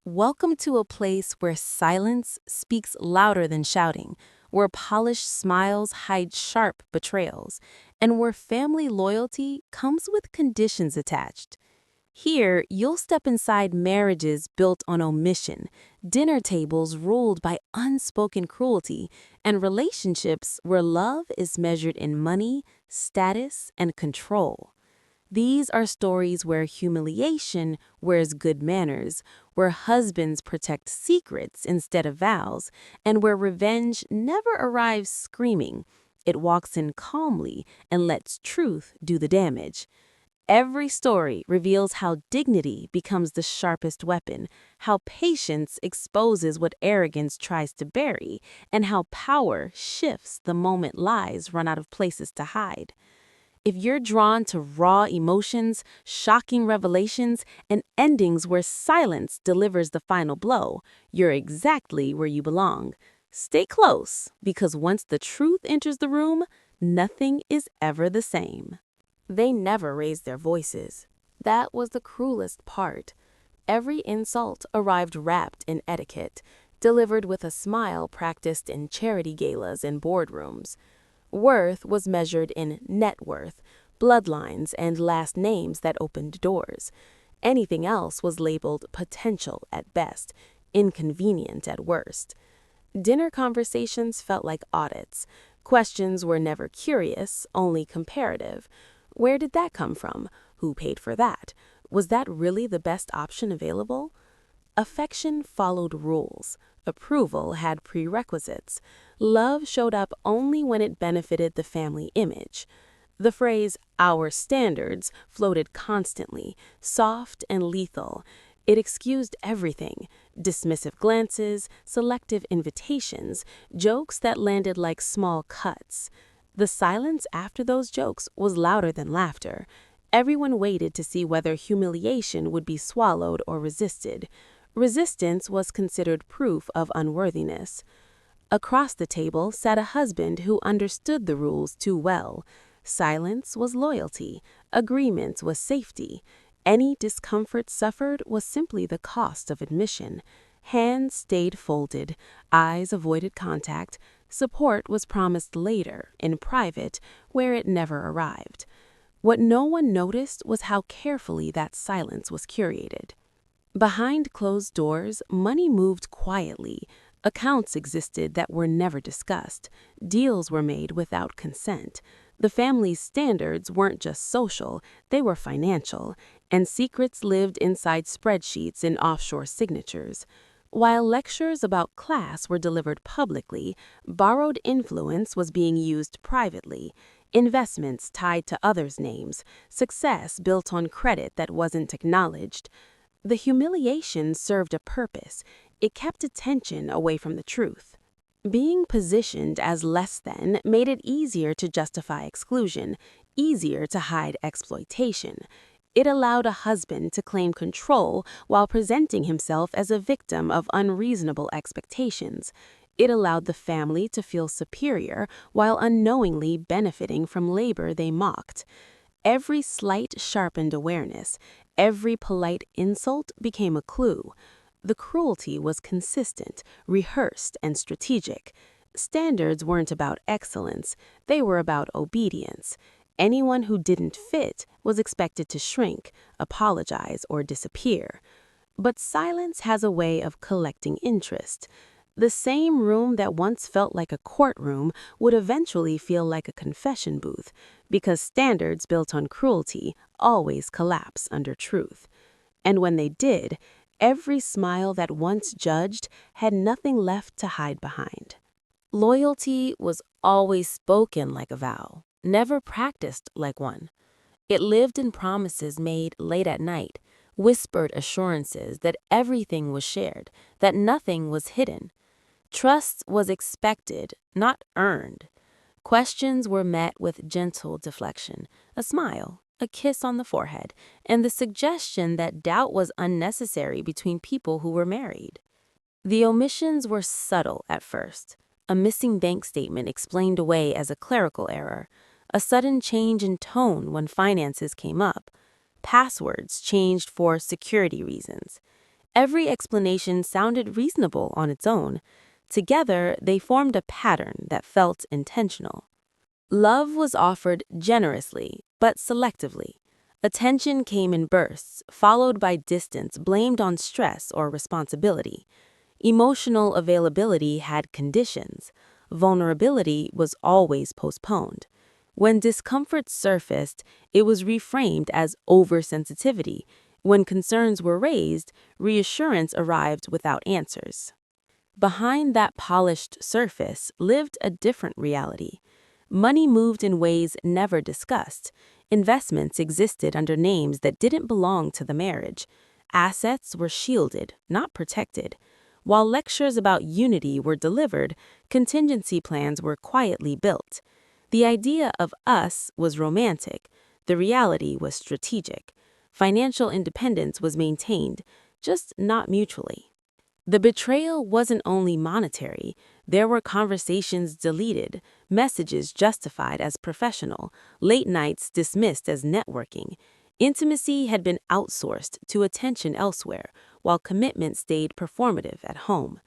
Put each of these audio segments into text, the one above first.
Welcome to a place where silence speaks louder than shouting, where polished smiles hide sharp betrayals, and where family loyalty comes with conditions attached. Here, you'll step inside marriages built on omission, dinner tables ruled by unspoken cruelty, and relationships where love is measured in money, status, and control. These are stories where humiliation wears good manners, where husbands protect secrets instead of vows, and where revenge never arrives screaming. It walks in calmly and lets truth do the damage. Every story reveals how dignity becomes the sharpest weapon, how patience exposes what arrogance tries to bury, and how power shifts the moment lies run out of places to hide. If you're drawn to raw emotions, shocking revelations, and endings where silence delivers the final blow, you're exactly where you belong. Stay close, because once the truth enters the room, nothing is ever the same. They never raised their voices. That was the cruelest part. Every insult arrived wrapped in etiquette, delivered with a smile practiced in charity galas and boardrooms. Worth was measured in net worth, bloodlines, and last names that opened doors. Anything else was labeled potential at best, inconvenient at worst. Dinner conversations felt like audits. Questions were never curious, only comparative. Where did that come from? Who paid for that? Was that really the best option available? Affection followed rules. Approval had prerequisites. Love showed up only when it benefited the family image. The phrase, "our standards," floated constantly, soft and lethal. It excused everything: dismissive glances, selective invitations, jokes that landed like small cuts. The silence after those jokes was louder than laughter. Everyone waited to see whether humiliation would be swallowed or resisted. Resistance was considered proof of unworthiness. Across the table sat a husband who understood the rules too well. Silence was loyalty. Agreement was safety. Any discomfort suffered was simply the cost of admission. Hands stayed folded. Eyes avoided contact. Support was promised later, in private, where it never arrived. What no one noticed was how carefully that silence was curated. Behind closed doors, money moved quietly. Accounts existed that were never discussed. Deals were made without consent. The family's standards weren't just social, they were financial, and secrets lived inside spreadsheets and offshore signatures. While lectures about class were delivered publicly, borrowed influence was being used privately. Investments tied to others' names, success built on credit that wasn't acknowledged. The humiliation served a purpose. It kept attention away from the truth. Being positioned as less than made it easier to justify exclusion, easier to hide exploitation. It allowed a husband to claim control while presenting himself as a victim of unreasonable expectations. It allowed the family to feel superior while unknowingly benefiting from labor they mocked. Every slight sharpened awareness. Every polite insult became a clue. The cruelty was consistent, rehearsed, and strategic. Standards weren't about excellence, they were about obedience. Anyone who didn't fit was expected to shrink, apologize, or disappear. But silence has a way of collecting interest. The same room that once felt like a courtroom would eventually feel like a confession booth, because standards built on cruelty always collapse under truth. And when they did, every smile that once judged had nothing left to hide behind. Loyalty was always spoken like a vow, never practiced like one. It lived in promises made late at night, whispered assurances that everything was shared, that nothing was hidden. Trust was expected, not earned. Questions were met with gentle deflection, a smile, a kiss on the forehead, and the suggestion that doubt was unnecessary between people who were married. The omissions were subtle at first. A missing bank statement explained away as a clerical error, a sudden change in tone when finances came up, passwords changed for security reasons. Every explanation sounded reasonable on its own. Together, they formed a pattern that felt intentional. Love was offered generously, but selectively. Attention came in bursts, followed by distance blamed on stress or responsibility. Emotional availability had conditions. Vulnerability was always postponed. When discomfort surfaced, it was reframed as oversensitivity. When concerns were raised, reassurance arrived without answers. Behind that polished surface lived a different reality. Money moved in ways never discussed. Investments existed under names that didn't belong to the marriage. Assets were shielded, not protected. While lectures about unity were delivered, contingency plans were quietly built. The idea of us was romantic. The reality was strategic. Financial independence was maintained, just not mutually. The betrayal wasn't only monetary. There were conversations deleted, messages justified as professional, late nights dismissed as networking. Intimacy had been outsourced to attention elsewhere, while commitment stayed performative at home.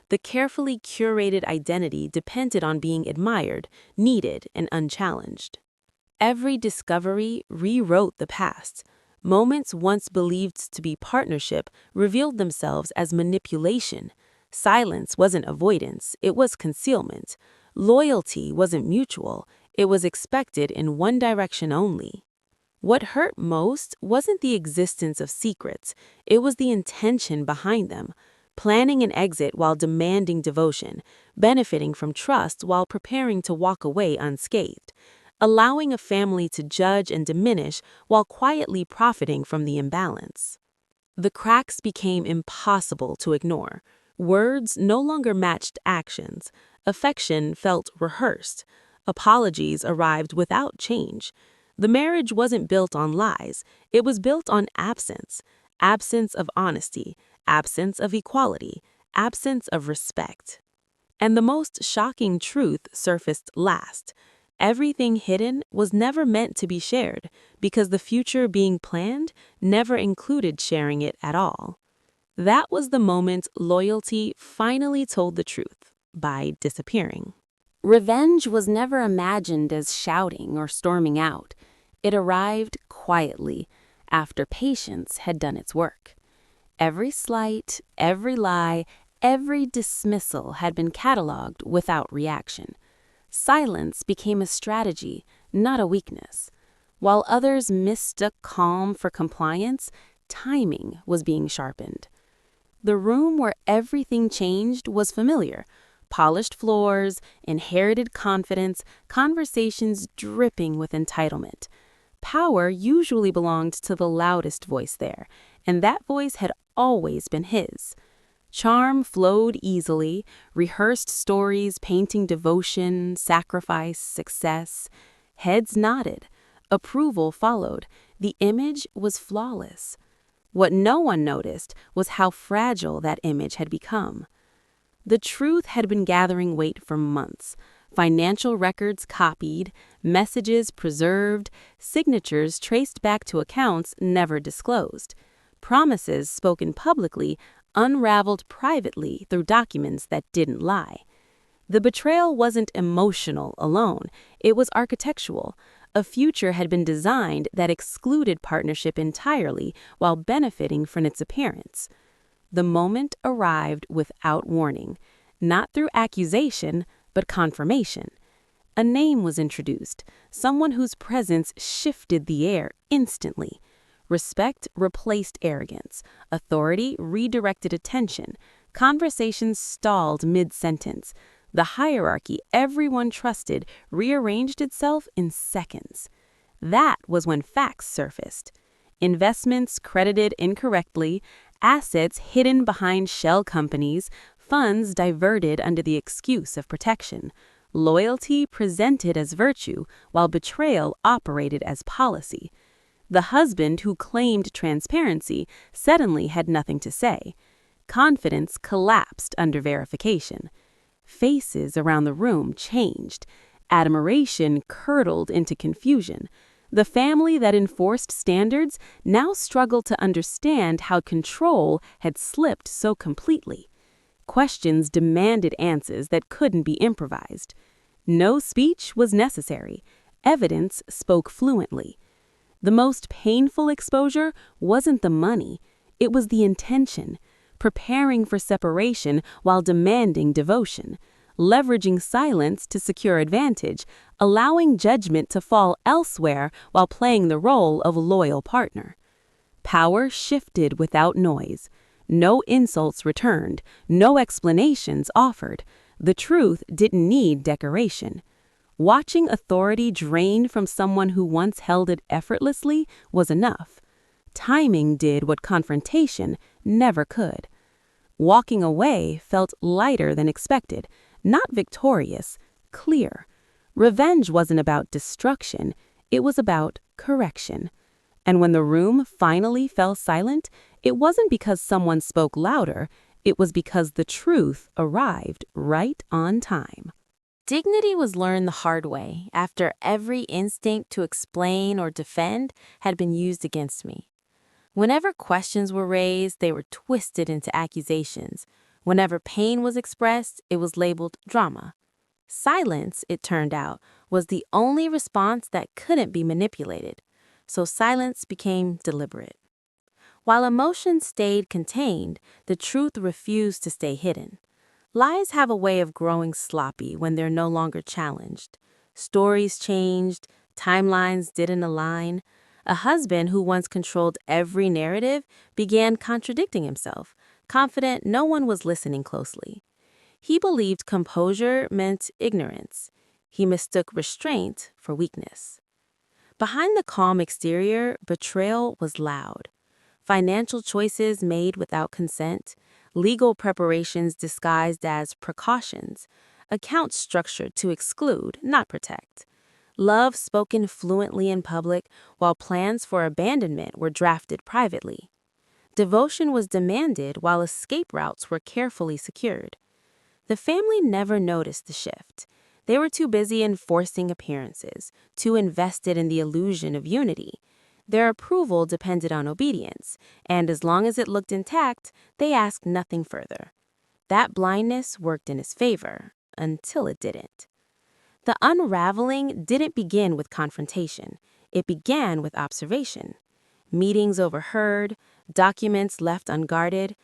The carefully curated identity depended on being admired, needed, and unchallenged. Every discovery rewrote the past. Moments once believed to be partnership revealed themselves as manipulation. Silence wasn't avoidance, it was concealment. Loyalty wasn't mutual, it was expected in one direction only. What hurt most wasn't the existence of secrets, it was the intention behind them. Planning an exit while demanding devotion, benefiting from trust while preparing to walk away unscathed. Allowing a family to judge and diminish while quietly profiting from the imbalance. The cracks became impossible to ignore. Words no longer matched actions. Affection felt rehearsed. Apologies arrived without change. The marriage wasn't built on lies. It was built on absence. Absence of honesty, absence of equality, absence of respect. And the most shocking truth surfaced last. Everything hidden was never meant to be shared because the future being planned never included sharing it at all. That was the moment loyalty finally told the truth, by disappearing. Revenge was never imagined as shouting or storming out. It arrived quietly, after patience had done its work. Every slight, every lie, every dismissal had been cataloged without reaction. Silence became a strategy, not a weakness. While others mistook calm for compliance, timing was being sharpened. The room where everything changed was familiar. Polished floors, inherited confidence, conversations dripping with entitlement. Power usually belonged to the loudest voice there, and that voice had always been his. Charm flowed easily, rehearsed stories painting devotion, sacrifice, success. Heads nodded. Approval followed. The image was flawless. What no one noticed was how fragile that image had become. The truth had been gathering weight for months. Financial records copied, messages preserved, signatures traced back to accounts never disclosed. Promises spoken publicly unraveled privately through documents that didn't lie. The betrayal wasn't emotional alone, it was architectural. A future had been designed that excluded partnership entirely while benefiting from its appearance. The moment arrived without warning, not through accusation, but confirmation. A name was introduced, someone whose presence shifted the air instantly. Respect replaced arrogance. Authority redirected attention. Conversations stalled mid-sentence. The hierarchy everyone trusted rearranged itself in seconds. That was when facts surfaced. Investments credited incorrectly, assets hidden behind shell companies, funds diverted under the excuse of protection. Loyalty presented as virtue, while betrayal operated as policy. The husband who claimed transparency suddenly had nothing to say. Confidence collapsed under verification. Faces around the room changed. Admiration curdled into confusion. The family that enforced standards now struggled to understand how control had slipped so completely. Questions demanded answers that couldn't be improvised. No speech was necessary. Evidence spoke fluently. The most painful exposure wasn't the money, it was the intention, preparing for separation while demanding devotion, leveraging silence to secure advantage, allowing judgment to fall elsewhere while playing the role of loyal partner. Power shifted without noise. No insults returned, no explanations offered. The truth didn't need decoration. Watching authority drain from someone who once held it effortlessly was enough. Timing did what confrontation never could. Walking away felt lighter than expected, not victorious, clear. Revenge wasn't about destruction, it was about correction. And when the room finally fell silent, it wasn't because someone spoke louder, it was because the truth arrived right on time. Dignity was learned the hard way after every instinct to explain or defend had been used against me. Whenever questions were raised, they were twisted into accusations. Whenever pain was expressed, it was labeled drama. Silence, it turned out, was the only response that couldn't be manipulated. So silence became deliberate. While emotion stayed contained, the truth refused to stay hidden. Lies have a way of growing sloppy when they're no longer challenged. Stories changed, timelines didn't align. A husband who once controlled every narrative began contradicting himself, confident no one was listening closely. He believed composure meant ignorance. He mistook restraint for weakness. Behind the calm exterior, betrayal was loud. Financial choices made without consent, legal preparations disguised as precautions, accounts structured to exclude, not protect. Love spoken fluently in public, while plans for abandonment were drafted privately. Devotion was demanded while escape routes were carefully secured. The family never noticed the shift. They were too busy enforcing appearances, too invested in the illusion of unity. Their approval depended on obedience, and as long as it looked intact, they asked nothing further. That blindness worked in his favor, until it didn't. The unraveling didn't begin with confrontation. It began with observation. Meetings overheard, documents left unguarded.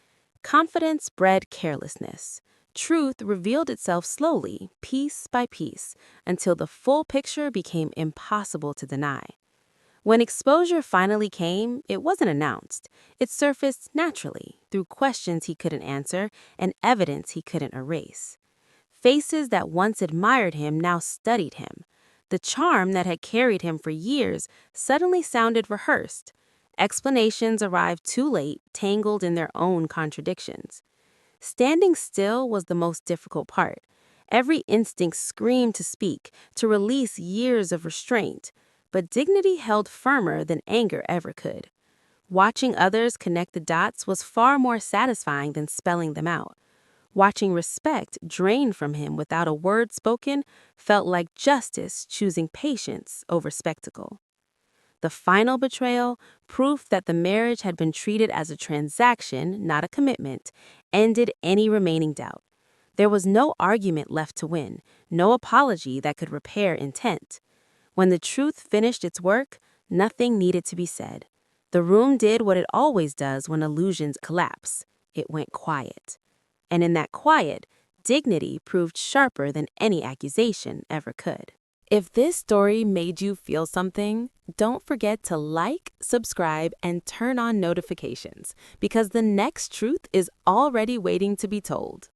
Confidence bred carelessness. Truth revealed itself slowly, piece by piece, until the full picture became impossible to deny. When exposure finally came, it wasn't announced. It surfaced naturally, through questions he couldn't answer and evidence he couldn't erase. Faces that once admired him now studied him. The charm that had carried him for years suddenly sounded rehearsed. Explanations arrived too late, tangled in their own contradictions. Standing still was the most difficult part. Every instinct screamed to speak, to release years of restraint. But dignity held firmer than anger ever could. Watching others connect the dots was far more satisfying than spelling them out. Watching respect drain from him without a word spoken felt like justice choosing patience over spectacle. The final betrayal, proof that the marriage had been treated as a transaction, not a commitment, ended any remaining doubt. There was no argument left to win, no apology that could repair intent. When the truth finished its work, nothing needed to be said. The room did what it always does when illusions collapse. It went quiet. And in that quiet, dignity proved sharper than any accusation ever could. If this story made you feel something, don't forget to like, subscribe, and turn on notifications, because the next truth is already waiting to be told.